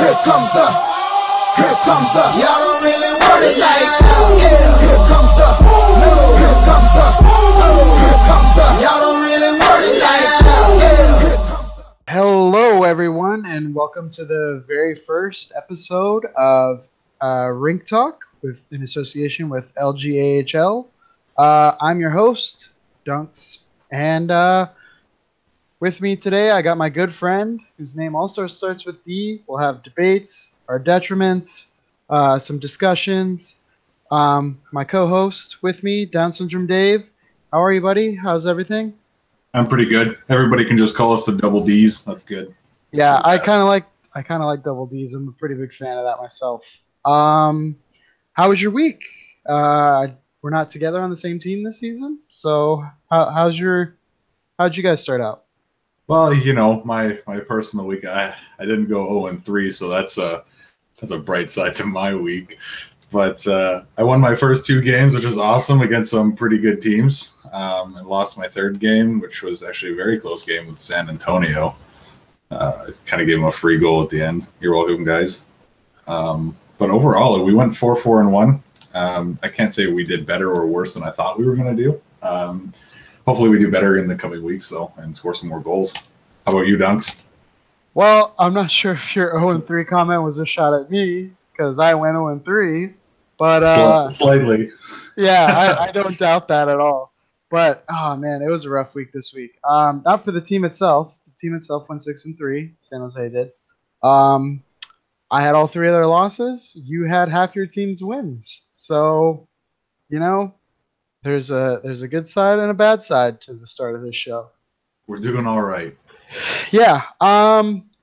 Here comes the, y'all don't really want it like that. Yeah, here comes the, no, here comes the, oh, here comes the, y'all don't really want it like that. Yeah, here comes the. Hello, everyone, and welcome to the very first episode of Rink Talk in association with LGAHL. I'm your host, Dunks, and with me today, I got my good friend, whose name also starts with D. We'll have debates, our detriments, some discussions. My co-host with me, Down Syndrome Dave. How are you, buddy? How's everything? I'm pretty good. Everybody can just call us the Double Ds. That's good. Yeah, I kind of like Double Ds. I'm a pretty big fan of that myself. How was your week? We're not together on the same team this season, so how'd you guys start out? Well, you know, my personal week, I didn't go 0-3, so that's a bright side to my week. But I won my first two games, which was awesome, against some pretty good teams. And lost my third game, which was actually a very close game with San Antonio. I kind of gave them a free goal at the end. You're welcome, guys. But overall, we went 4-4-1. I can't say we did better or worse than I thought we were going to do. Hopefully we do better in the coming weeks, though, and score some more goals. How about you, Dunks? Well, I'm not sure if your 0-3 comment was a shot at me, because I went 0-3. But slightly. Yeah, I don't doubt that at all. But, oh, man, it was a rough week this week. Not for the team itself. The team itself went 6-3. San Jose did. I had all three of their losses. You had half your team's wins. So, you know, there's a good side and a bad side to the start of this show. We're doing all right. Yeah.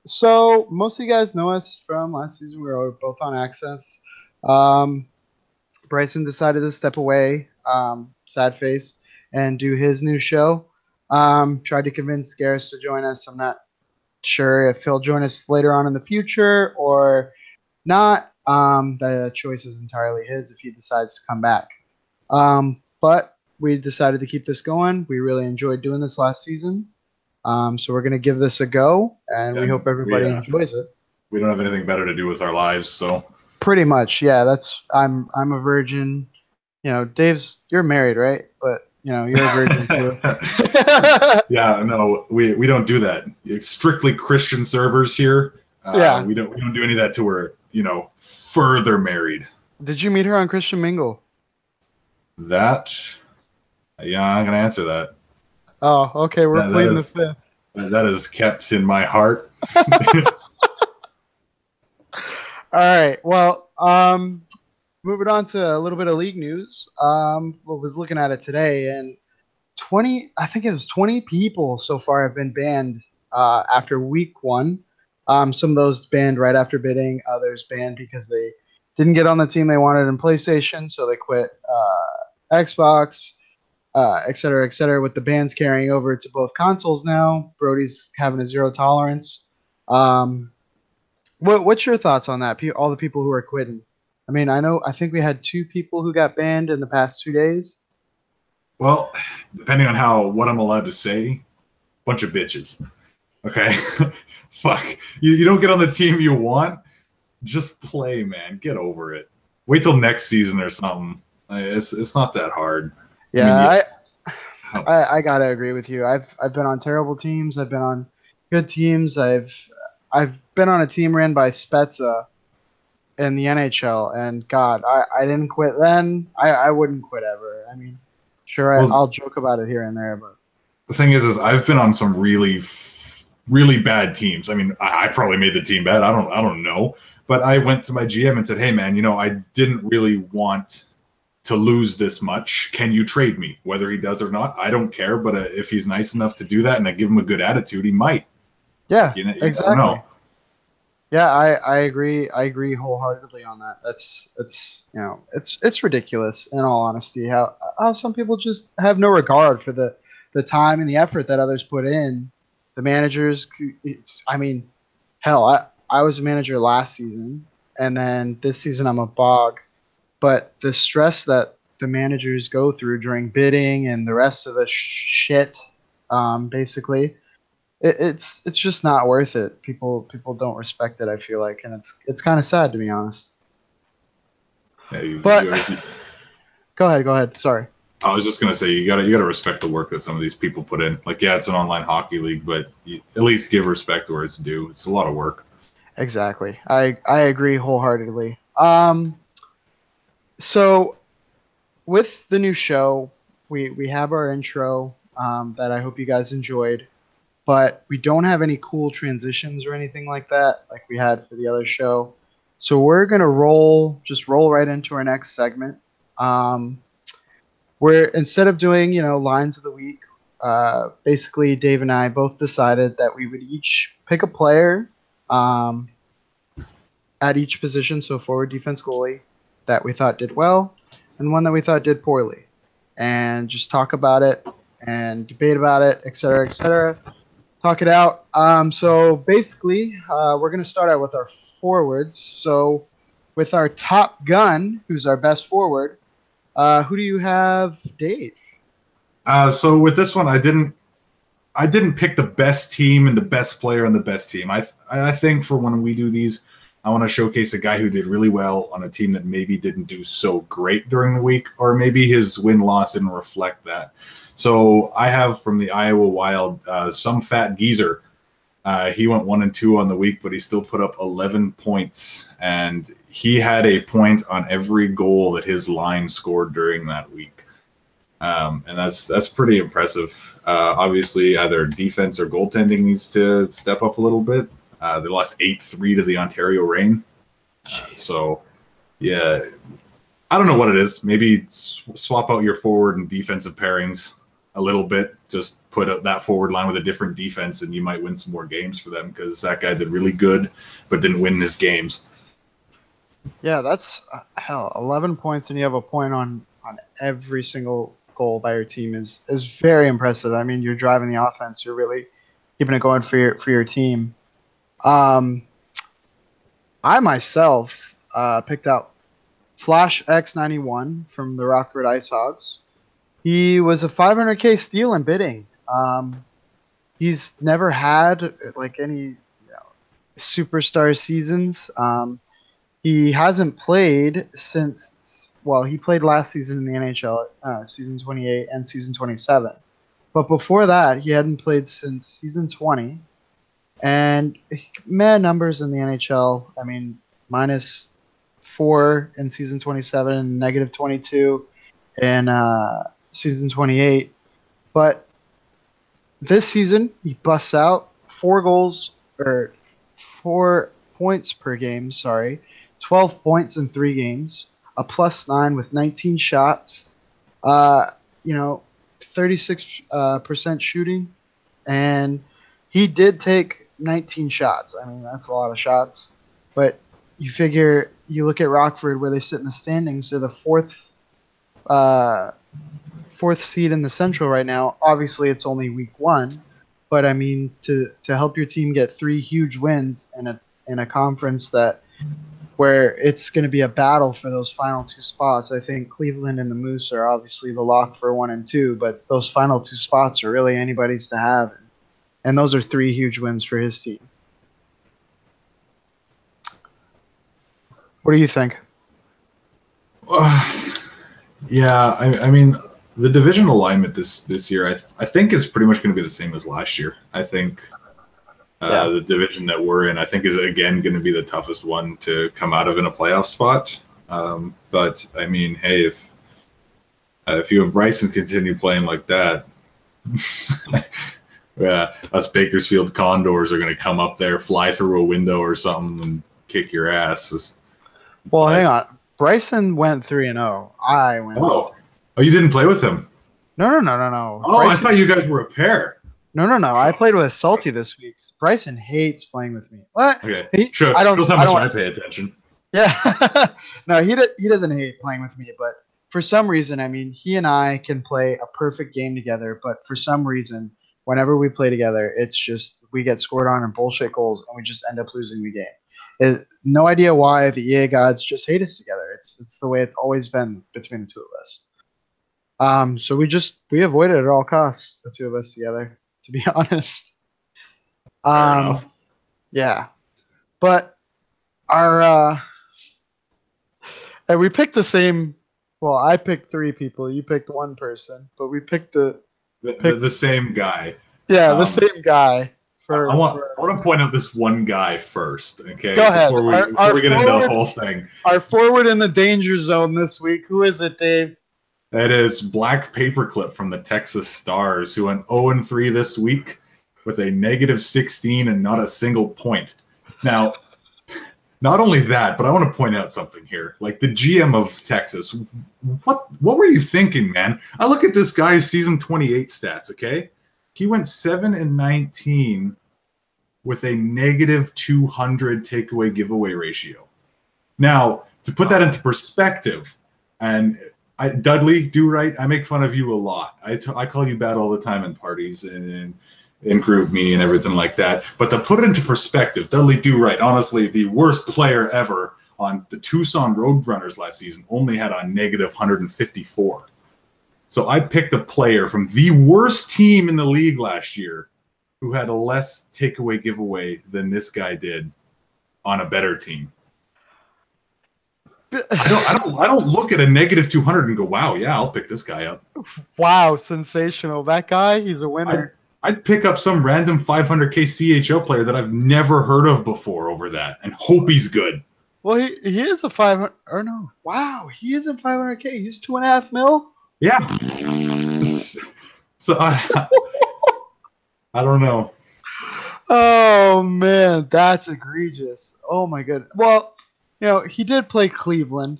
So most of you guys know us from last season. We were both on Access. Bryson decided to step away, sad face, and do his new show. Tried to convince Garris to join us. I'm not sure if he'll join us later on in the future or not. The choice is entirely his if he decides to come back. But we decided to keep this going. We really enjoyed doing this last season. So we're going to give this a go, and we hope everybody enjoys it. We don't have anything better to do with our lives, so. Pretty much, yeah. I'm a virgin. You know, you're married, right? But, you know, you're a virgin too. Yeah, no, we don't do that. It's strictly Christian servers here. Yeah. We don't do any of that till we're, further married. Did you meet her on Christian Mingle? That, I'm not going to answer that. Oh, okay. We're pleading the fifth. That is kept in my heart. All right. Well, moving on to a little bit of league news. I was looking at it today, and 20 people so far have been banned after week 1. Some of those banned right after bidding. Others banned because they didn't get on the team they wanted in PlayStation, so they quit Xbox, et cetera, with the bans carrying over to both consoles now. Brody's having a zero tolerance. What's your thoughts on that? All the people who are quitting. I mean, I think we had 2 people who got banned in the past 2 days. Well, depending on what I'm allowed to say, bunch of bitches. Okay? Fuck. You don't get on the team you want, just play, man. Get over it. Wait till next season or something. It's not that hard. Yeah, I gotta agree with you. I've been on terrible teams. I've been on good teams. I've been on a team ran by Spezza in the NHL, and God, I didn't quit then. I wouldn't quit ever. I mean, sure, I'll joke about it here and there, but the thing is I've been on some really, really bad teams. I mean, I probably made the team bad. I don't know, but I went to my GM and said, "Hey, man, I didn't really want to lose this much. Can you trade me? Whether he does or not, I don't care. But if he's nice enough to do that and I give him a good attitude, he might." Yeah, you exactly. Don't know. Yeah, I agree. I agree wholeheartedly on that. It's ridiculous, in all honesty, how some people just have no regard for the time and the effort that others put in. The managers, hell, I was a manager last season, and then this season I'm a bog. But the stress that the managers go through during bidding and the rest of the shit, basically, it's just not worth it. People don't respect it. I feel like, and it's kind of sad, to be honest. Yeah, But go ahead. Sorry. I was just gonna say you gotta respect the work that some of these people put in. Like, yeah, it's an online hockey league, but at least give respect where it's due. It's a lot of work. Exactly. I agree wholeheartedly. So with the new show, we have our intro that I hope you guys enjoyed, but we don't have any cool transitions or anything like that like we had for the other show. So we're gonna just roll right into our next segment. Um, where instead of doing lines of the week, basically Dave and I both decided that we would each pick a player um, at each position, so forward, defense, goalie, that we thought did well, and one that we thought did poorly, and just talk about it and debate about it, etc., etc. Talk it out. So basically, we're going to start out with our forwards. So with our top gun, who's our best forward, who do you have, Dave? So with this one, I didn't pick the best team and the best player on the best team. I think for when we do these, I want to showcase a guy who did really well on a team that maybe didn't do so great during the week, or maybe his win-loss didn't reflect that. So I have from the Iowa Wild some fat geezer. He went 1-2 on the week, but he still put up 11 points, and he had a point on every goal that his line scored during that week. And that's pretty impressive. Obviously, either defense or goaltending needs to step up a little bit. They lost 8-3 to the Ontario Reign. So, yeah, I don't know what it is. Maybe swap out your forward and defensive pairings a little bit. Just put that forward line with a different defense, and you might win some more games for them because that guy did really good but didn't win his games. Yeah, that's 11 points, and you have a point on every single goal by your team is very impressive. I mean, you're driving the offense. You're really keeping it going for your team. I myself picked out Flash X91 from the Rockford Ice Hogs. He was a 500K steal in bidding. He's never had like any superstar seasons. He hasn't played since, well, he played last season in the NHL, season 28 and season 27. But before that, he hadn't played since season 20. And mad numbers in the NHL. I mean, -4 in season 27 and -22 in season 28. But this season, he busts out 4 points per game, 12 points in 3 games, a +9 with 19 shots, 36% shooting, and he did take 19 shots. I mean, that's a lot of shots, but you look at Rockford where they sit in the standings. They're the fourth seed in the Central right now. Obviously, it's only week 1, but I mean, to help your team get 3 huge wins in a conference where it's going to be a battle for those final 2 spots. I think Cleveland and the Moose are obviously the lock for 1 and 2, but those final 2 spots are really anybody's to have. And those are 3 huge wins for his team. What do you think? Yeah, I mean, the division alignment this year, I think is pretty much going to be the same as last year. I think the division that we're in, I think, is again going to be the toughest one to come out of in a playoff spot. But I mean, hey, if you and Bryson continue playing like that, us Bakersfield Condors are going to come up there, fly through a window or something, and kick your ass. Well, hang on. Bryson went 3-0. I went. Oh, you didn't play with him? No. Oh, Bryson, I thought you guys were a pair. No. I played with Salty this week. Bryson hates playing with me. What? Okay, sure. Shows how much I pay attention. Yeah. No, he doesn't hate playing with me, but for some reason, I mean, he and I can play a perfect game together, but for some reason, whenever we play together, it's just we get scored on and bullshit goals, and we just end up losing the game. No idea why the EA gods just hate us together. It's the way it's always been between the 2 of us. So we avoid it at all costs, the 2 of us together, to be honest. enough. Yeah, but our and we picked the same. Well, I picked 3 people. You picked 1 person, but we picked The same guy. the same guy. I want to point out this one guy first, okay? Go ahead. Before we get into the whole thing. Our forward in the danger zone this week. Who is it, Dave? That is Black Paperclip from the Texas Stars, who went 0-3 this week with a -16 and not a single point. Now, not only that, but I want to point out something here. Like the GM of Texas, what were you thinking, man? I look at this guy's season 28 stats, okay? He went 7-19 with a -200 takeaway giveaway ratio. Now, to put that into perspective, and Dudley, do right, I make fun of you a lot. I call you bad all the time in parties and in group me and everything like that. But to put it into perspective, Dudley Do Right, honestly, the worst player ever on the Tucson Roadrunners last season only had a -154. So I picked a player from the worst team in the league last year who had a less takeaway giveaway than this guy did on a better team. I don't look at a -200 and go, wow, yeah, I'll pick this guy up. Wow, sensational. That guy, he's a winner. I'd pick up some random 500K CHL player that I've never heard of before over that and hope he's good. Well, he is a 500, or no. Wow, he isn't 500K. He's 2.5 mil? Yeah. So I don't know. Oh, man, that's egregious. Oh, my goodness. Well, you know, he did play Cleveland,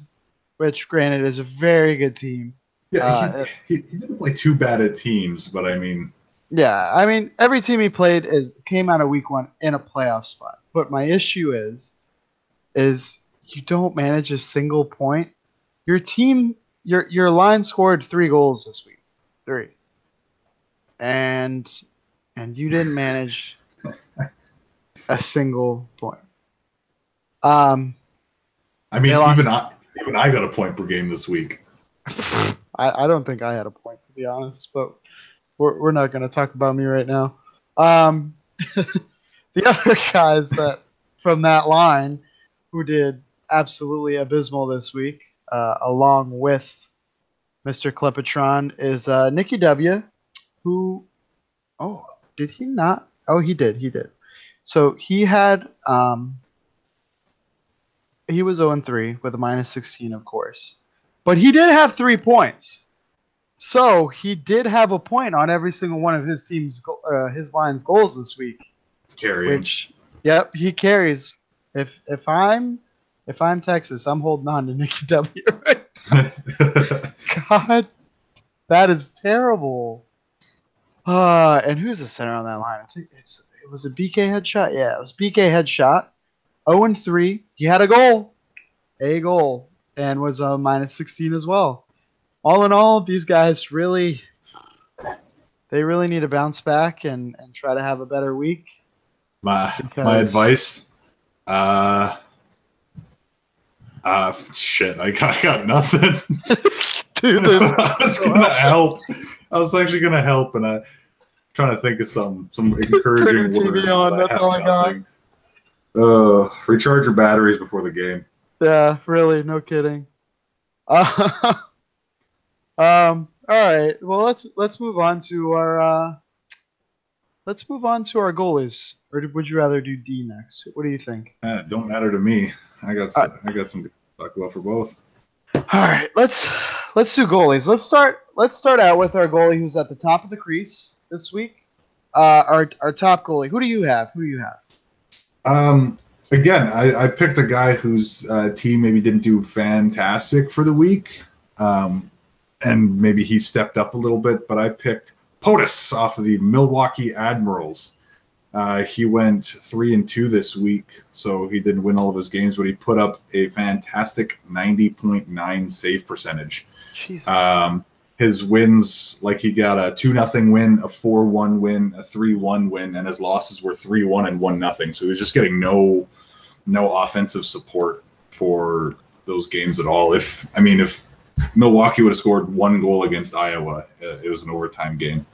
which, granted, is a very good team. Yeah, he didn't play too bad at teams, but I mean... Yeah, I mean, every team he played came out of week 1 in a playoff spot. But my issue is you don't manage a single point. Your team, your line scored 3 goals this week, 3, and you didn't manage a single point. I mean, even I got a point per game this week. I don't think I had a point, to be honest, but. We're not going to talk about me right now. The other guys from that line who did absolutely abysmal this week, along with Mr. Klepatron, is Nicky W., who, did he not? Oh, he did. So he had, he was 0-3 with a -16, of course. But he did have 3 points. So he did have a point on every single one of his his line's goals this week. It's carrying. Which, yep, he carries. If I'm Texas, I'm holding on to Nicky W. Right? God, that is terrible. And who's the center on that line? I think it was a BK headshot. Yeah, it was BK headshot. 0-3. He had a goal, and was a -16 as well. All in all, these guys really need to bounce back and try to have a better week. My advice, shit, I got nothing. Dude, I was gonna help. I was actually gonna help, and I'm trying to think of some encouraging Turn your words. TV on. That's all I got. Recharge your batteries before the game. Yeah, really, no kidding. All right. Well, let's move on to our goalies. Or would you rather do D next? What do you think? Don't matter to me. I got some to talk about for both. All right. Let's do goalies. Let's start out with our goalie who's at the top of the crease this week. Our top goalie. Who do you have? Again, I picked a guy whose team maybe didn't do fantastic for the week. And maybe he stepped up a little bit, but I picked POTUS off of the Milwaukee Admirals. He went 3-2 this week, so he didn't win all of his games, but he put up a fantastic 90.9 save percentage. Jesus. His wins, like he got a 2-0 win, a 4-1 win, a 3-1 win, and his losses were 3-1 and 1-0. So he was just getting no offensive support for those games at all. If Milwaukee would have scored 1 goal against Iowa, it was an overtime game.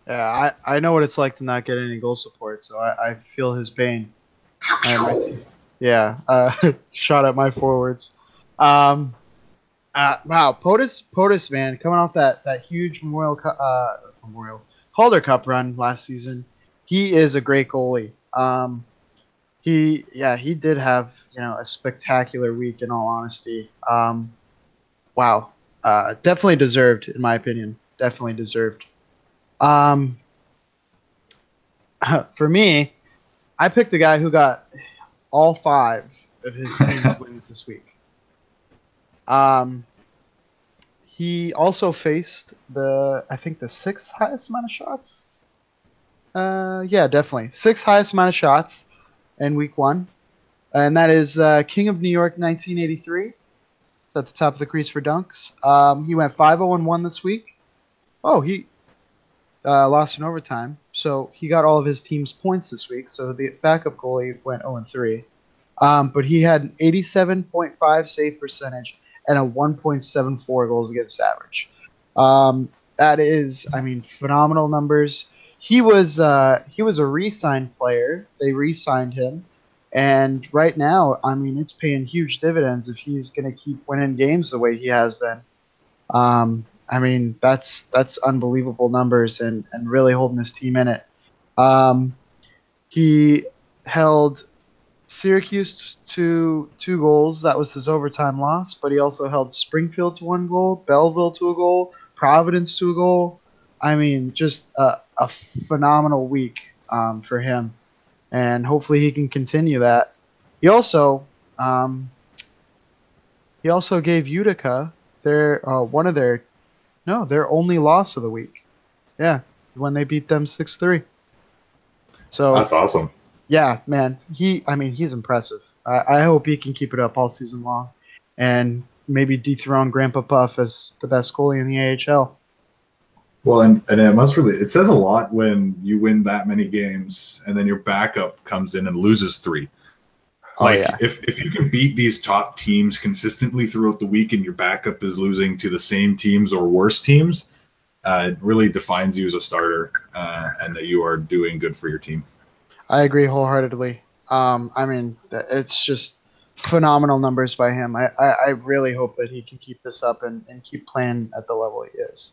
Yeah, I know what it's like to not get any goal support, so I feel his pain. Yeah, shot at my forwards. Um, wow, POTUS, man, coming off that huge Memorial Calder Cup run last season, he is a great goalie. He did have a spectacular week in all honesty. Wow, definitely deserved in my opinion. Definitely deserved. Um, for me, I picked a guy who got all 5 of his team's wins this week. Um, he also faced I think the 6th highest amount of shots. Yeah, definitely 6th highest amount of shots in week 1, and that is King of New York 1983. It's at the top of the crease for dunks. He went 5-0-1 this week. Oh, he lost in overtime, so he got all of his team's points this week. So the backup goalie went 0-3. But he had an 87.5 save percentage and a 1.74 goals against average. That is, I mean, phenomenal numbers. He was a re-signed player. They re-signed him, and right now, I mean, it's paying huge dividends if he's going to keep winning games the way he has been. I mean, that's unbelievable numbers and really holding his team in it. He held Syracuse to 2 goals. That was his overtime loss, but he also held Springfield to 1 goal, Belleville to a goal, Providence to a goal. I mean, just a phenomenal week for him, and hopefully he can continue that. He also gave Utica their their only loss of the week. Yeah, when they beat them 6-3. So That's awesome. Yeah, man. He's impressive. I hope he can keep it up all season long, and maybe dethrone Grandpa Puff as the best goalie in the AHL. Well, and it says a lot when you win that many games and then your backup comes in and loses 3. Like, yeah. if you can beat these top teams consistently throughout the week and your backup is losing to the same teams or worse teams, it really defines you as a starter and that you are doing good for your team. I agree wholeheartedly. I mean, it's just phenomenal numbers by him. I really hope that he can keep this up and keep playing at the level he is.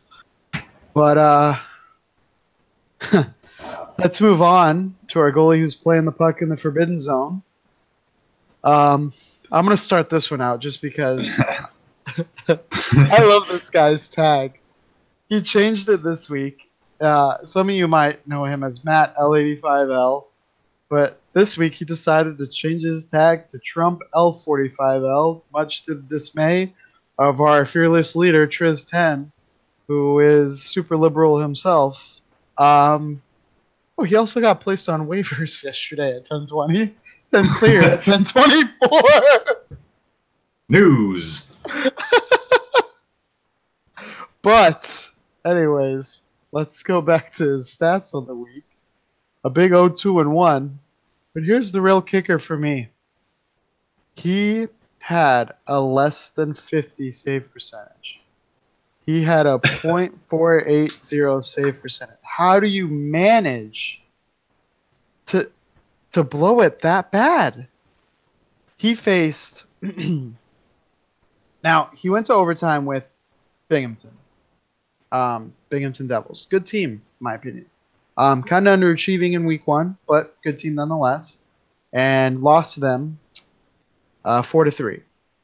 But let's move on to our goalie who's playing the puck in the forbidden zone. I'm going to start this one out just because I love this guy's tag. He changed it this week. Some of you might know him as Matt L85L, but this week he decided to change his tag to Trump L45L, much to the dismay of our fearless leader, Triz 10, who is super liberal himself. He also got placed on waivers yesterday at 10:20 and cleared at 10:24. News. But, anyways, let's go back to his stats on the week. A big 0-2-1. But here's the real kicker for me. He had a less than 50 save percentage. He had a .480 save percentage. How do you manage to blow it that bad? He faced... Now, he went to overtime with Binghamton. Binghamton Devils. Good team, in my opinion. Kind of underachieving in week 1, but good team nonetheless. And lost to them 4-3.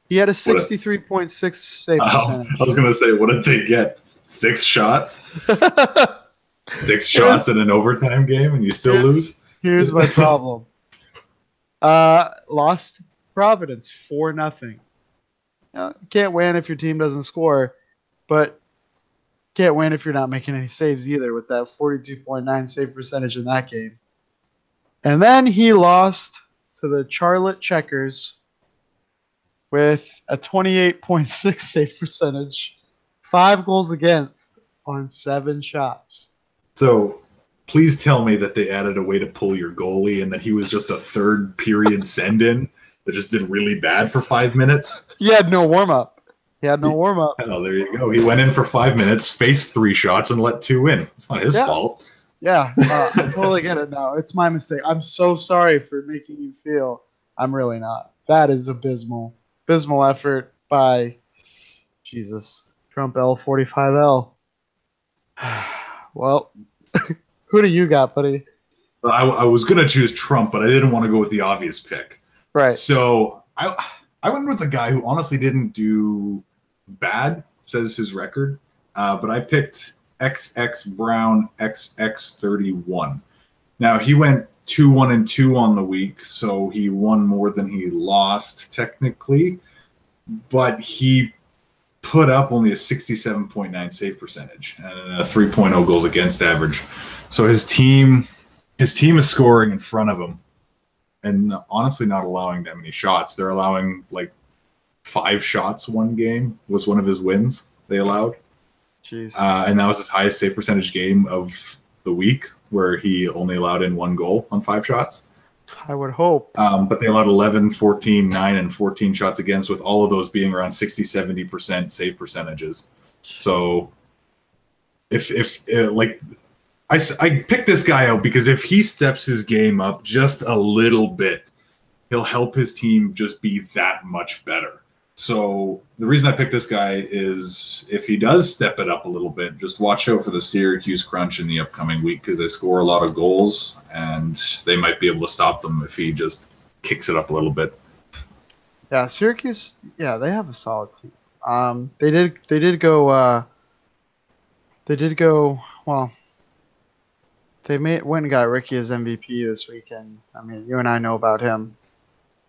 He had a 63.6 save percentage. I was going to say, what did they get? 6 shots? 6 shots in an overtime game and you still lose? Here's my problem. Lost Providence 4-0. Can't win if your team doesn't score, but can't win if you're not making any saves either with that 42.9 save percentage in that game. And then he lost to the Charlotte Checkers with a 28.6 save percentage, 5 goals against on 7 shots. So please tell me that they added a way to pull your goalie and that he was just a third period send-in that just did really bad for 5 minutes. He had no warm-up. Oh, there you go. He went in for 5 minutes, faced 3 shots, and let 2 in. It's not his fault. Yeah, I totally get it now. It's my mistake. I'm so sorry for making you feel. I'm really not. That is abysmal. Abysmal effort by Jesus. Trump L45L. Well, who do you got, buddy? I was gonna choose Trump, but I didn't want to go with the obvious pick. Right. So I went with a guy who honestly didn't do bad, says his record, but I picked XX Brown XX31. Now he went 2-1-2 on the week, so he won more than he lost technically, but he put up only a 67.9 save percentage and a 3.0 goals against average. So his team is scoring in front of him and honestly not allowing that many shots. They're allowing like 5 shots one game was one of his wins they allowed. Jeez. And that was his highest save percentage game of the week, where he only allowed in 1 goal on 5 shots. I would hope. But they allowed 11, 14, 9, and 14 shots against, with all of those being around 60-70% save percentages. So if like I picked this guy out because if he steps his game up just a little bit, he'll help his team just be that much better. So the reason I picked this guy is if he does step it up a little bit, just watch out for the Syracuse crunch in the upcoming week because they score a lot of goals and they might be able to stop them if he just kicks it up a little bit. Yeah, Syracuse. Yeah, they have a solid team. They did go. Well, they went and got Ricky as MVP this weekend. I mean, you and I know about him.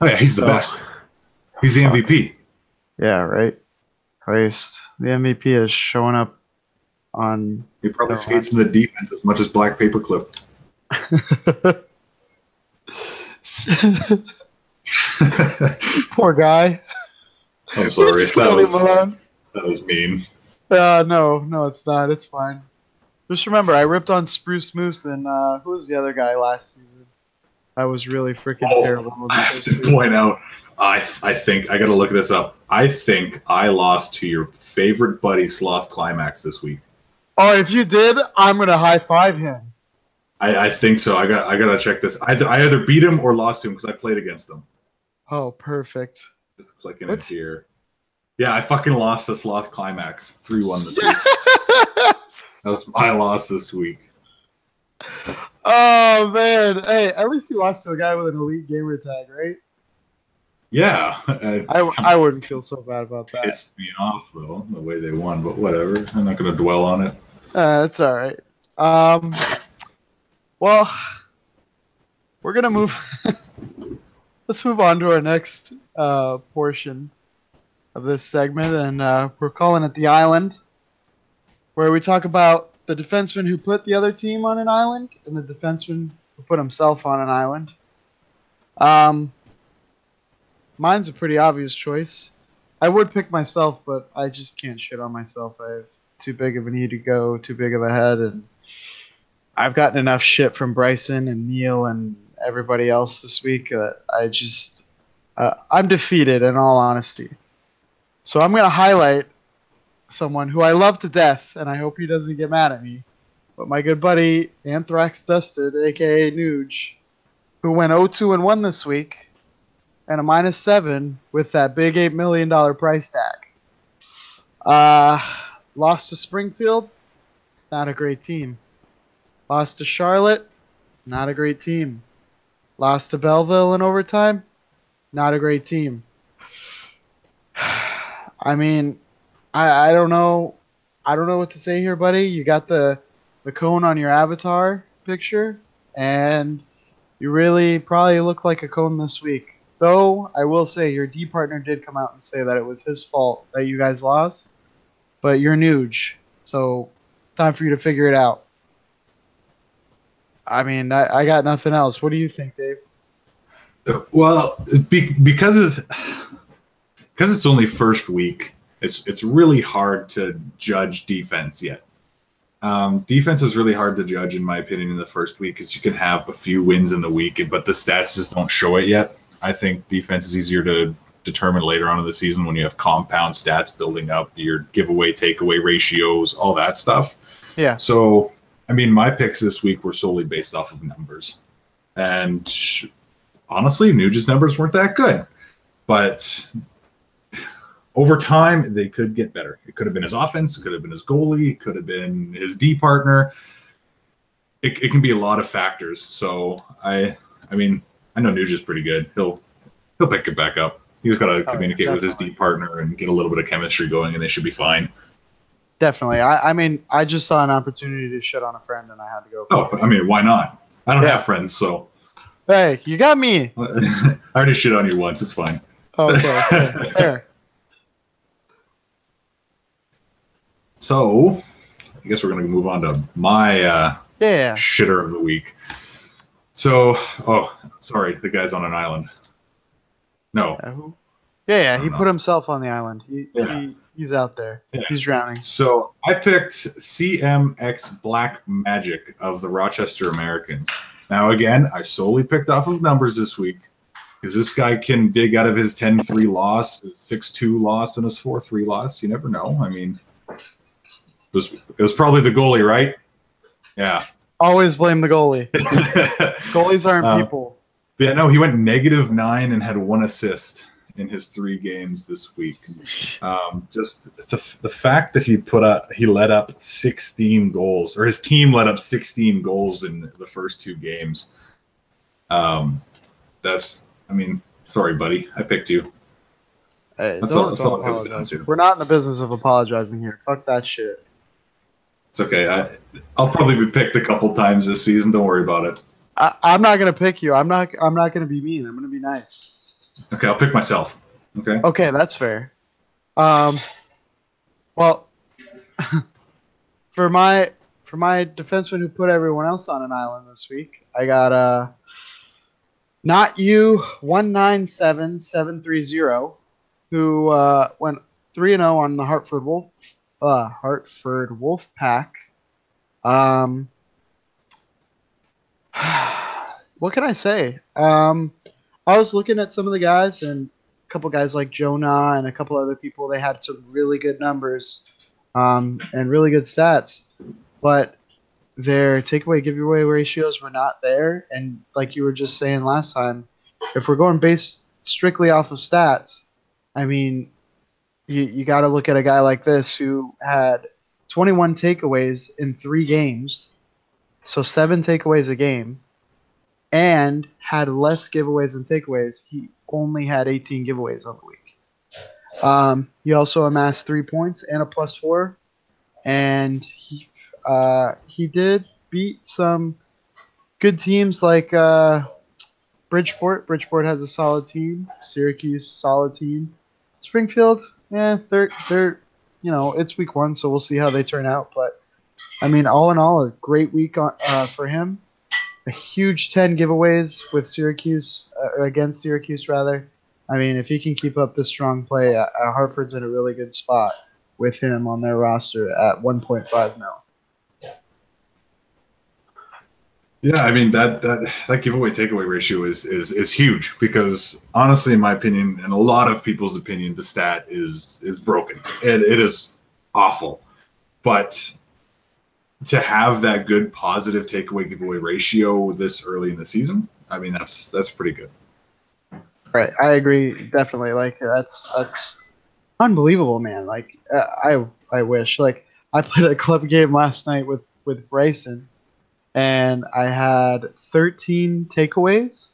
Oh yeah, he's the best. He's the MVP. Yeah, right. Christ, the MVP is showing up on. He probably skates in the defense as much as Black Paperclip. Poor guy. I'm sorry. Just leave him alone. That was mean. No, it's not. It's fine. Just remember, I ripped on Spruce Moose and who was the other guy last season? That was really freaking terrible. I have to point out, I think I got to look this up. I think I lost to your favorite buddy Sloth Climax this week. Oh, if you did, I'm gonna high five him. I think so. I gotta check this. I either beat him or lost to him because I played against him. Oh, perfect. Just clicking it here. Yeah, I fucking lost to Sloth Climax 3-1 this week. That was my loss this week. Oh man, hey, at least you lost to a guy with an elite gamer tag, right? Yeah, I wouldn't feel so bad about that. Pissed me off though the way they won, but whatever. I'm not gonna dwell on it. It's all right. Well, we're gonna move. Let's move on to our next portion of this segment, and we're calling it the Island, where we talk about the defenseman who put the other team on an island and the defenseman who put himself on an island. Mine's a pretty obvious choice. I would pick myself, but I just can't shit on myself. I have too big of an ego, too big of a head, and I've gotten enough shit from Bryson and Neil and everybody else this week that I'm defeated in all honesty. So I'm going to highlight someone who I love to death, and I hope he doesn't get mad at me, but my good buddy Anthrax Dusted, a.k.a. Nuge, who went 0-2-1 this week, and a -7 with that big $8 million price tag. Lost to Springfield, not a great team. Lost to Charlotte, not a great team. Lost to Belleville in overtime, not a great team. I mean, I don't know. I don't know what to say here, buddy. You got the cone on your avatar picture, and you really probably look like a cone this week. Though, I will say, your D partner did come out and say that it was his fault that you guys lost. But you're Nuge, so time for you to figure it out. I mean, I got nothing else. What do you think, Dave? Well, because it's only first week, it's really hard to judge defense yet. Defense is really hard to judge, in my opinion, in the first week because you can have a few wins in the week, but the stats just don't show it yet. I think defense is easier to determine later on in the season when you have compound stats building up, your giveaway, takeaway ratios, all that stuff. Yeah. So I mean, my picks this week were solely based off of numbers. And honestly, Nuge's numbers weren't that good. But over time, they could get better. It could have been his offense. It could have been his goalie. It could have been his D partner. It can be a lot of factors. So, I mean, I know Nuge is pretty good. He'll pick it back up. He's got to communicate with his D partner and get a little bit of chemistry going, and they should be fine. Definitely. I mean, I just saw an opportunity to shit on a friend, and I had to go. I mean, why not? I don't have friends, so. Hey, you got me. I already shit on you once. It's fine. Okay, fair. So, I guess we're going to move on to my shitter of the week. So, sorry, the guy's on an island. No. He put himself on the island. He's out there. Yeah. He's drowning. So, I picked CMX Black Magic of the Rochester Americans. Now, again, I solely picked off of numbers this week because this guy can dig out of his 10-3 loss, 6-2 loss, and his 4-3 loss. You never know. I mean, it was probably the goalie, right? Yeah. Always blame the goalie. Goalies aren't people. Yeah, no, he went -9 and had 1 assist in his 3 games this week. Just the fact that he let up 16 goals, or his team let up 16 goals in the first 2 games. Sorry, buddy, I picked you. Hey, that's all it comes down to. We're not in the business of apologizing here. Fuck that shit. It's okay. I'll probably be picked a couple times this season. Don't worry about it. I'm not gonna pick you. I'm not gonna be mean. I'm gonna be nice. Okay, I'll pick myself. Okay. Okay, that's fair. Well, for my defenseman who put everyone else on an island this week, I got not you 197730, who went 3-0 on the Hartford Wolf Pack. What can I say? I was looking at some of the guys, and a couple guys like Jonah and a couple other people. They had some really good numbers and really good stats, but their takeaway giveaway ratios were not there. And like you were just saying last time, if we're going based strictly off of stats, I mean, you got to look at a guy like this who had 21 takeaways in 3 games, so 7 takeaways a game, and had less giveaways than takeaways. He only had 18 giveaways on the week. He also amassed 3 points and a +4, and he did beat some good teams like Bridgeport. Bridgeport has a solid team. Syracuse, solid team. Springfield, they're it's week 1, so we'll see how they turn out. But I mean, all in all, a great week for him. A huge 10 giveaways with Syracuse, or against Syracuse rather. I mean, if he can keep up this strong play, Hartford's in a really good spot with him on their roster at 1.5 mil. Yeah, I mean that giveaway takeaway ratio is huge because honestly, in my opinion, and a lot of people's opinion, the stat is broken. It is awful, but to have that good positive takeaway giveaway ratio this early in the season, I mean that's pretty good. Right, I agree definitely. Like that's unbelievable, man. Like I wish, like, I played a club game last night with Bryson, and I had 13 takeaways,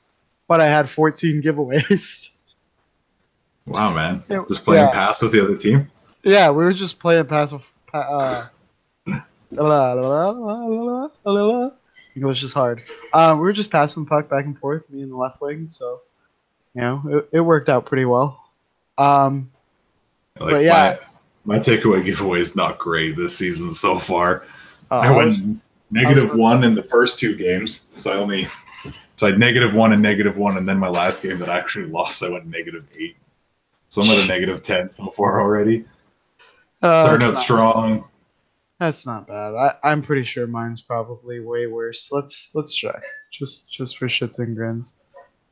but I had 14 giveaways. Wow, man! Just playing pass with the other team. Yeah, we were just playing pass with. English is hard. We were just passing the puck back and forth, me and the left wing, so it worked out pretty well. But yeah, my takeaway giveaway is not great this season so far. I went -1 in the first 2 games, so I had -1 and -1, and then my last game that I actually lost, I went -8. So I'm at a -10 so far already. Starting out strong. That's not bad. I'm pretty sure mine's probably way worse. Let's try just for shits and grins.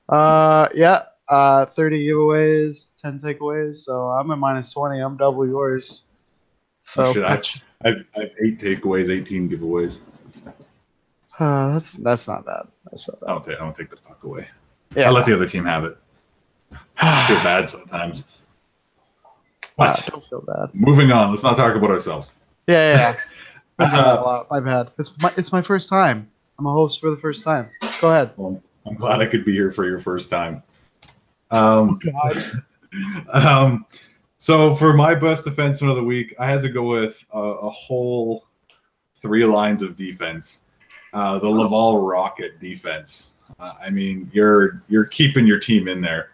30 giveaways, 10 takeaways. So I'm at -20. I'm double yours. So I have 8 takeaways, 18 giveaways. That's not bad. That's not bad. I don't take the puck away. Yeah. I let the other team have it. I feel bad sometimes. But Don't feel bad. moving on, let's not talk about ourselves. Yeah. Been doing that a lot. My bad. It's my first time. I'm a host for the first time. Go ahead. Well, I'm glad I could be here for your first time. God. So for my best defenseman of the week, I had to go with a whole 3 lines of defense. The Laval Rocket defense. I mean, you're keeping your team in there.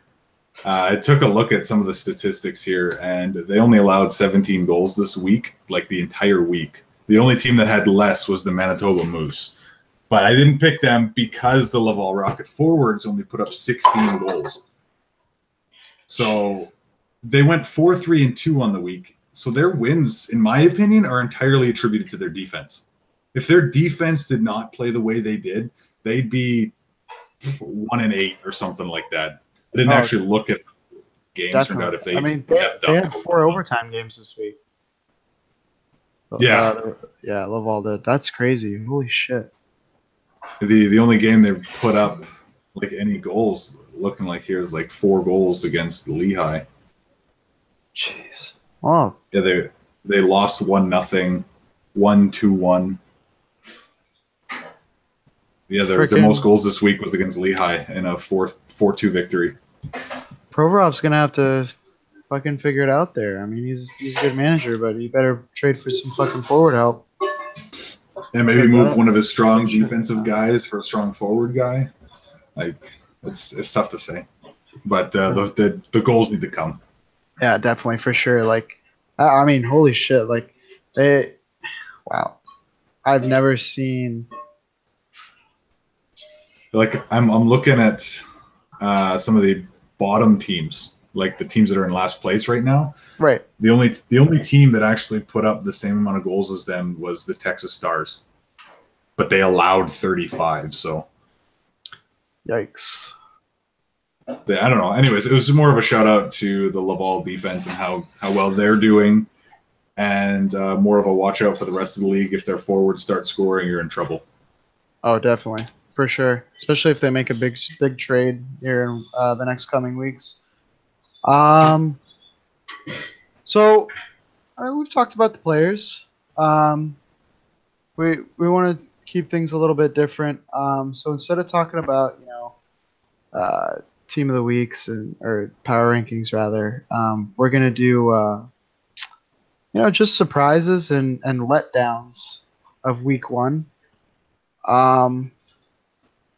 I took a look at some of the statistics here, and they only allowed 17 goals this week, like the entire week. The only team that had less was the Manitoba Moose. But I didn't pick them because the Laval Rocket forwards only put up 16 goals. So they went 4-3-2 on the week. So their wins, in my opinion, are entirely attributed to their defense. If their defense did not play the way they did, they'd be 1-8 or something like that. I didn't actually look at games turned out if they. I mean, they had 4 overtime games this week. Yeah, yeah, Laval did. That's crazy. Holy shit. the only game they've put up like any goals looking like here is like 4 goals against Lehigh. Jeez. Oh. Yeah, they lost 1-0, 1-2-1. Yeah, their most goals this week was against Lehigh in a 4-2 victory. Provorov's gonna have to fucking figure it out there. I mean, he's a good manager, but he better trade for some fucking forward help. And maybe move one of his strong defensive guys for a strong forward guy. Like it's tough to say, but the goals need to come. Yeah, definitely for sure. Like, I mean, holy shit! Like, wow, I've never seen. Like I'm looking at some of the bottom teams, like the teams that are in last place right now. Right. The only team that actually put up the same amount of goals as them was the Texas Stars, but they allowed 35. So, yikes. I don't know. Anyways, it was more of a shout out to the Laval defense and how well they're doing, and more of a watch out for the rest of the league. If their forwards start scoring, you're in trouble. Oh, definitely. For sure, especially if they make a big trade here in the next coming weeks. So we've talked about the players. We want to keep things a little bit different. So instead of talking about team of the weeks or power rankings rather, we're gonna do just surprises and letdowns of week 1.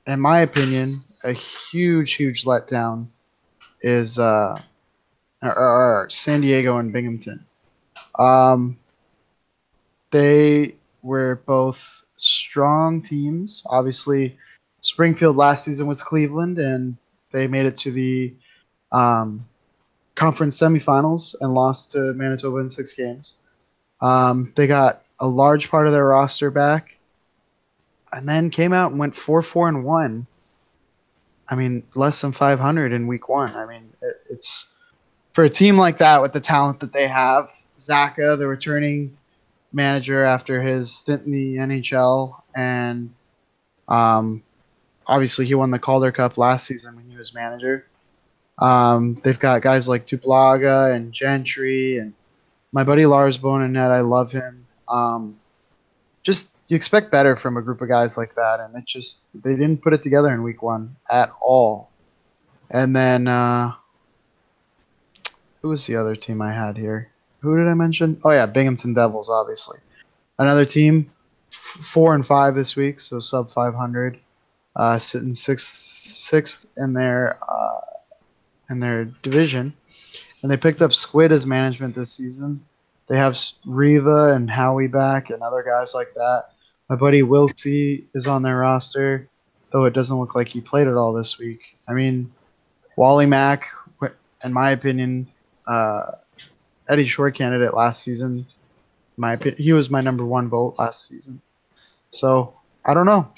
In my opinion, a huge letdown is San Diego and Binghamton. They were both strong teams. Obviously, Springfield last season was Cleveland, and they made it to the conference semifinals and lost to Manitoba in 6 games. They got a large part of their roster back, and then came out and went 4-4-1. I mean, less than 500 in week 1. I mean, it's for a team like that with the talent that they have. Zaka, the returning manager after his stint in the NHL, and obviously he won the Calder Cup last season when he was manager. They've got guys like Dublaga and Gentry and my buddy Lars Bonenet. I love him. Just you expect better from a group of guys like that, and they didn't put it together in week 1 at all. And then who was the other team I had here? Who did I mention? Oh yeah, Binghamton Devils, obviously. Another team, 4-5 this week, so sub 500, sitting sixth in their division, and they picked up Squid as management this season. They have Riva and Howie back and other guys like that. My buddy Wiltsey is on their roster, though it doesn't look like he played at all this week. I mean, Wally Mack, in my opinion, Eddie Shore candidate last season. He was my number 1 vote last season. So I don't know.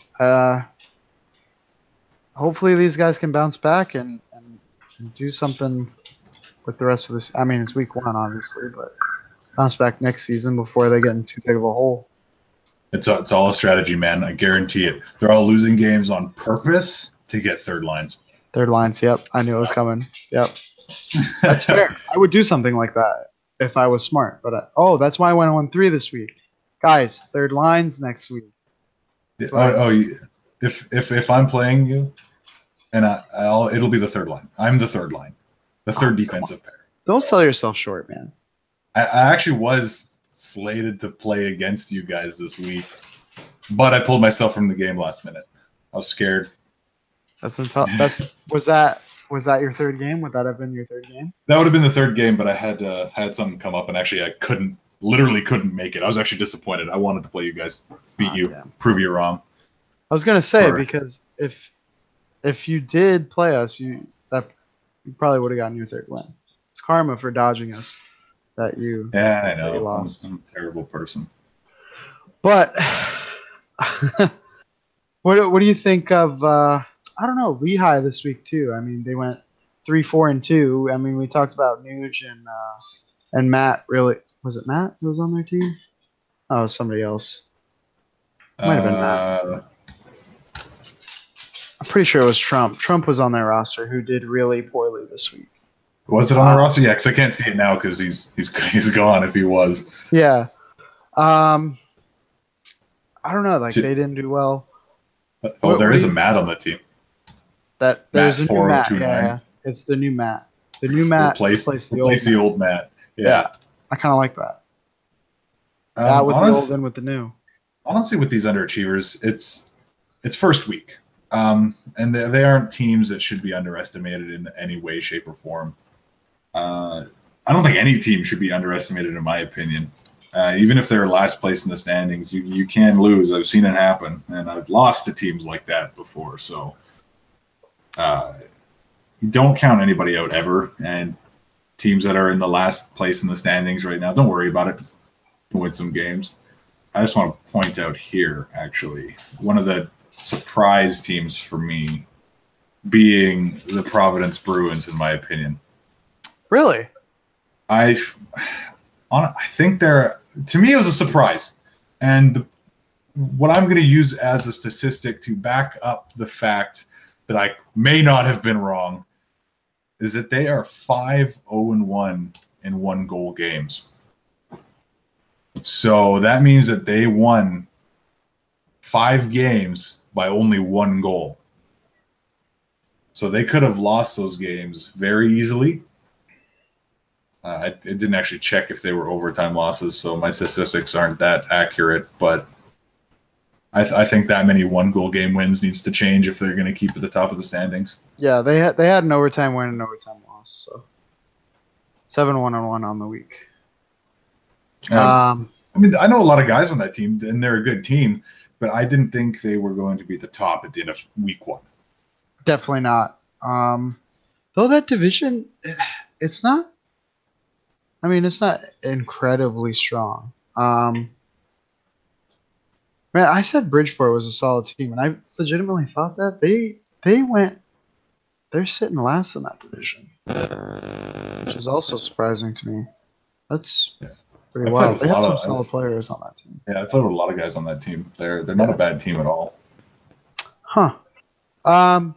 Hopefully these guys can bounce back and do something with the rest of this. I mean, it's week 1, obviously, but bounce back next season before they get in too big of a hole. It's all a strategy, man. I guarantee it. They're all losing games on purpose to get third lines. Third lines. Yep, I knew it was coming. Yep, that's fair. I would do something like that if I was smart. But that's why I went on 3 this week, guys. Third lines next week. If I'm playing you, and it'll be the third line. I'm the third line, the third defensive pair. Don't sell yourself short, man. I actually was slated to play against you guys this week, but I pulled myself from the game last minute. I was scared. Was that your third game? Would that have been your third game? That would have been the third game, but I had something come up, and actually I literally couldn't make it. I was actually disappointed. I wanted to play you guys, beat you, damn. prove you wrong. I was gonna say because if you did play us, you probably would have gotten your third win. It's karma for dodging us that you. Yeah, I know. You lost. I'm a terrible person. But what do you think of? I don't know, Lehigh this week too. I mean, they went 3-4-2. I mean, we talked about Nuge and Matt. Really, was it Matt who was on their team? Oh, it was somebody else. Might have been Matt. I'm pretty sure it was Trump. Trump was on their roster, who did really poorly this week. Was it on the roster? Yeah, because I can't see it now because he's gone. If he was, yeah. I don't know. Like they didn't do well. Oh, there is a Matt on the team. There's a new Matt. Yeah, it's the new Matt. The new Matt replace the old Matt. Yeah, I kind of like that. That with the old and with the new. Honestly, with these underachievers, it's first week. And they aren't teams that should be underestimated in any way, shape, or form. I don't think any team should be underestimated, in my opinion. Even if they're last place in the standings, you can lose. I've seen it happen, and I've lost to teams like that before. So you don't count anybody out ever. And teams that are in the last place in the standings right now, don't worry about it. Win some games. I just want to point out here, actually, one of the surprise teams for me being the Providence Bruins, in my opinion. Really? I think to me, it was a surprise. And what I'm going to use as a statistic to back up the fact that I may not have been wrong is that they are 5-0-1 in 1-goal games. So that means that they won 5 games by only 1 goal. So they could have lost those games very easily. I didn't actually check if they were overtime losses, so my statistics aren't that accurate. But I think that many 1-goal game wins needs to change if they're going to keep at the top of the standings. Yeah, they had an overtime win and an overtime loss. So 7-1-1 on the week. I mean, I know a lot of guys on that team, and they're a good team, but I didn't think they were going to be at the top at the end of week 1. Definitely not. Though that division, it's not. I mean, it's not incredibly strong. Man, I said Bridgeport was a solid team, and I legitimately thought that they're sitting last in that division, which is also surprising to me. That's pretty wild. They have some solid players on that team. Yeah, I've played with a lot of guys on that team. They're not a bad team at all. Huh. I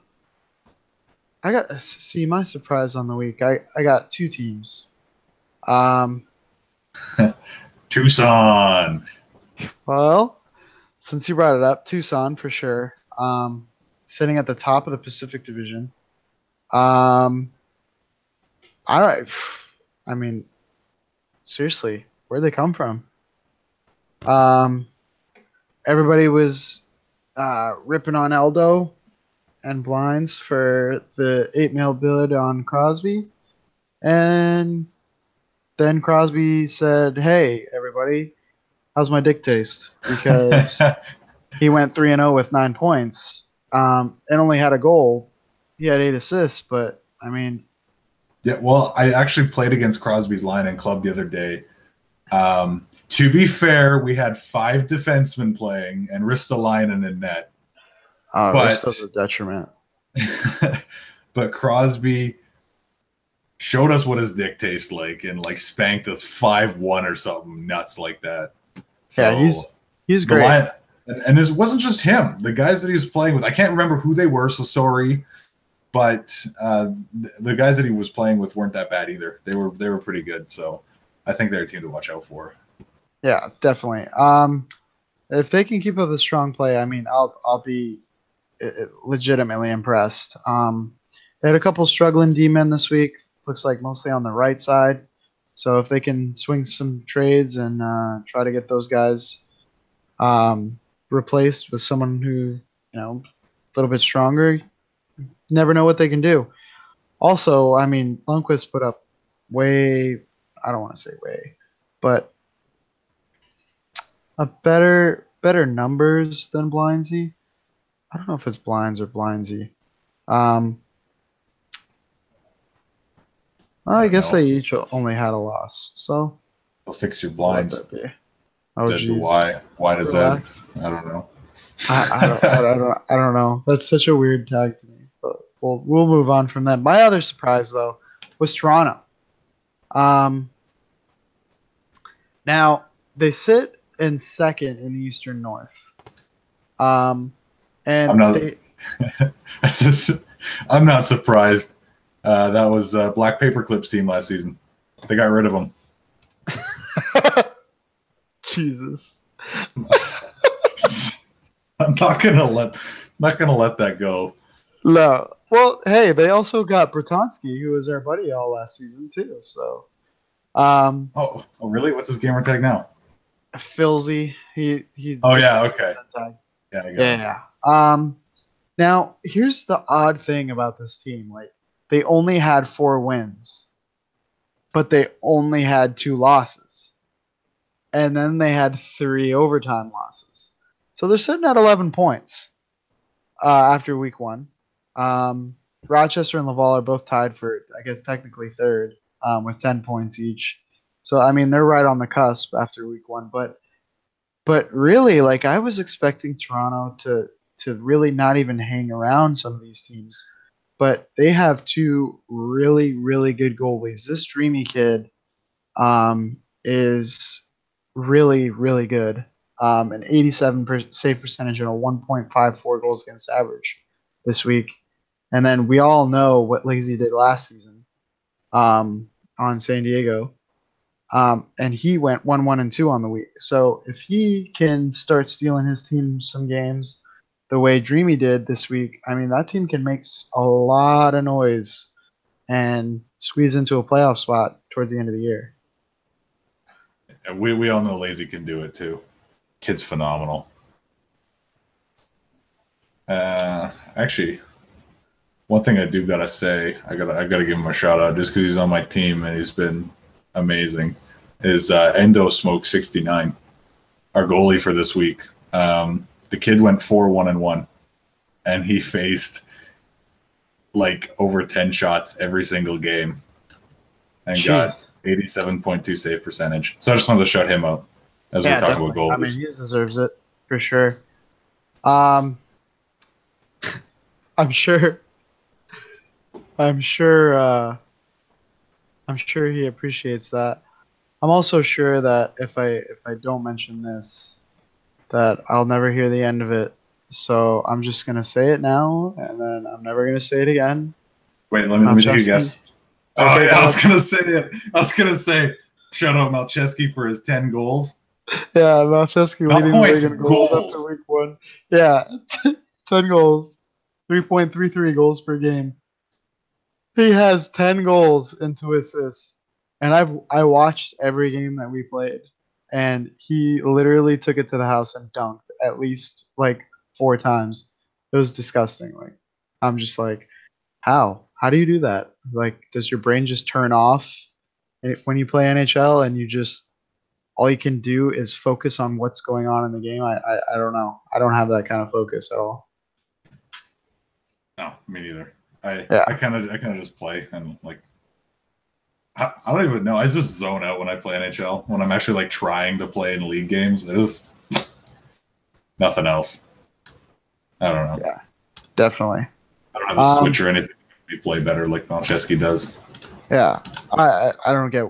got see my surprise on the week. I got 2 teams. Tucson. Well, since you brought it up, Tucson for sure. Sitting at the top of the Pacific Division. I mean, seriously, where'd they come from? Everybody was ripping on Eldo and Blinds for the 8-mil bid on Crosby, and then Crosby said, "Hey, everybody, how's my dick taste?" Because he went 3-0 with 9 points and only had a goal. He had 8 assists, but I mean, yeah. Well, I actually played against Crosby's line in club the other day. To be fair, we had 5 defensemen playing and Ristolainen in net. Risto's a detriment. But Crosby showed us what his dick tastes like and like spanked us 5-1 or something nuts like that. So, yeah, He's The great. line, and this wasn't just him. The guys that he was playing with, I can't remember who they were, so sorry. But the guys that he was playing with weren't that bad either. They were pretty good. So I think they're a team to watch out for. Yeah, definitely. If they can keep up a strong play, I mean, I'll be legitimately impressed. They had a couple struggling D-men this week. Looks like mostly on the right side. So if they can swing some trades and try to get those guys replaced with someone who, a little bit stronger, never know what they can do. Also, I mean, Lundqvist put up I don't want to say way, but a better numbers than Blindsey. I don't know if it's Blinds or Blindsey. Well, I guess know. they each only had a loss. So They'll fix your what would blinds. that be? Oh, That geez. why does Relax. that? I don't know. I don't know. That's such a weird tag to me. But we'll move on from that. My other surprise though was Toronto. Now they sit in second in the Eastern North. And I'm not. I'm not surprised. That was Black Paperclip's team last season. They got rid of him. Jesus. I'm not gonna let that go. No. Well, hey, they also got Bertonsky, who was our buddy all last season too. So, Oh, really? What's his gamer tag now? Filzy. He's. Oh yeah, okay. Tag. Yeah, I got it. Yeah. Now here's the odd thing about this team. Like, they only had 4 wins, but they only had 2 losses, and then they had 3 overtime losses. So they're sitting at 11 points after week 1. Rochester and Laval are both tied for, I guess, technically third with 10 points each. So, I mean, they're right on the cusp after week 1. But really, like, I was expecting Toronto to really not even hang around some of these teams. But they have 2 really, really good goalies. This Dreamy kid is really, really good. An 87% save percentage and a 1.54 goals against average this week. And then we all know what Lazy did last season on San Diego. And he went 1-1-2 on the week. So if he can start stealing his team some games the way Dreamy did this week, I mean, that team can make a lot of noise and squeeze into a playoff spot towards the end of the year. And we all know Lazy can do it too. Kid's phenomenal. Actually, one thing I do gotta say, I gotta give him a shout out just because he's on my team and he's been amazing. Is Endo Smoke 69, our goalie for this week. The kid went 4-1-1, and he faced like over 10 shots every single game, and got 87.2 save percentage. So I just wanted to shout him out as we're talking about goalies. I mean, he deserves it for sure. I'm sure he appreciates that. I'm also sure that if I don't mention this, that I'll never hear the end of it. So I'm just gonna say it now, and then I'm never gonna say it again. Wait, let me take a guess. Okay, Oh, yeah, I was gonna say it. I was gonna say shout out Malcheski for his 10 goals. Yeah, Malcheski leading the league in goals goals. after week 1. Yeah, 10 goals, 3.33 goals per game. He has 10 goals and 2 assists, and I watched every game that we played, and he literally took it to the house and dunked at least like 4 times. It was disgusting. Like, I'm just like, how do you do that? Like, does your brain just turn off when you play NHL and you just all you can do is focus on what's going on in the game? I don't know. I don't have that kind of focus at all. No, me neither. I kind of just play and like I don't even know. I just zone out when I play NHL. When I'm actually like trying to play in league games, it is nothing else. I don't know. Yeah, definitely. I don't have a switch or anything. You play better like Malcheski does. Yeah, I don't get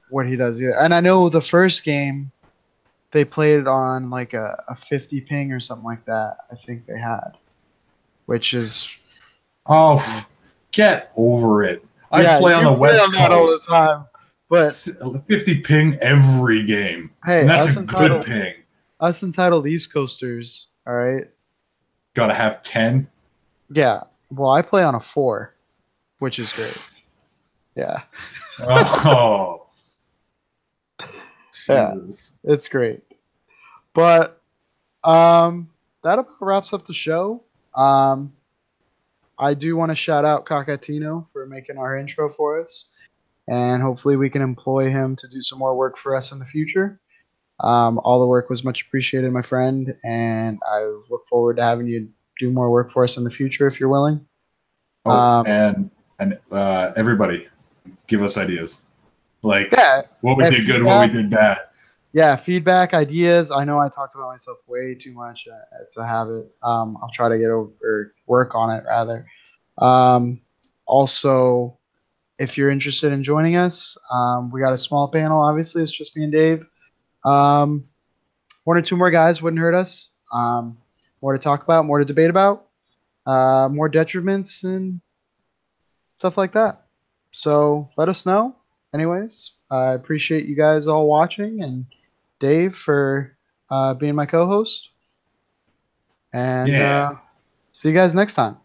what he does either. And I know the first game they played it on like a 50 ping or something like that. I think they had, which is Oh, get over it. I play on you the play West on that all the Coast. time. But 50 ping every game. hey, And that's a good ping. us entitled East Coasters, all right. Gotta have 10. Yeah. Well, I play on a 4, which is great. Yeah. Oh, Yeah. Jesus. It's great. But that about wraps up the show. I do want to shout out Cacatino for making our intro for us, and hopefully we can employ him to do some more work for us in the future. All the work was much appreciated, my friend, and I look forward to having you do more work for us in the future if you're willing. Oh, and everybody, give us ideas. Like Yeah, what we did good, what we did bad. Yeah, feedback, ideas. I know I talked about myself way too much. It's a habit. I'll try to get over or work on it rather. Also, if you're interested in joining us, we got a small panel. Obviously, it's just me and Dave. One or two more guys wouldn't hurt us. More to talk about, more to debate about, more detriments and stuff like that. So let us know. Anyways, I appreciate you guys all watching and Dave for being my co-host. And Yeah. see you guys next time.